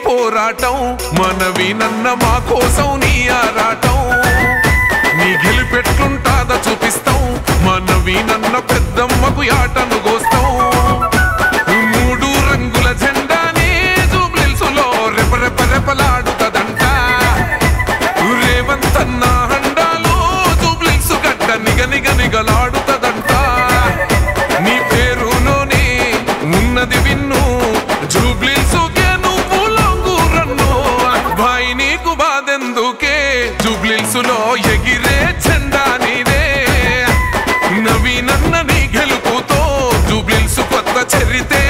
పోరాటం మనవినన్న మా కోసం నీ ఆరాటం నీ గెలిపెట్లుంటాద చూపిస్తాం మనవినన్న పెద్దమ్మకు యాటను గోస్తాం మూడు రంగుల జెండానే జూబ్లీహిల్స్‌లో రెపరెపలాడుతదంట రేవంతన్న హండాలో జూబ్లీహిల్స్ గడ్డ నిగనిగలాడుతదంట నీ పేరులోనే ఉన్నది విన్ను జూబ్లీహిల్స్‌కే నువ్వు లొంగురన్ను భాయ్ నీకు బాధెందుకే జూబ్లీహిల్స్‌లో ఎగిరే జెండా నీదే నవీనన్న నీ గెలుపుతో జూబ్లీహిల్స్ కొత్త చరితే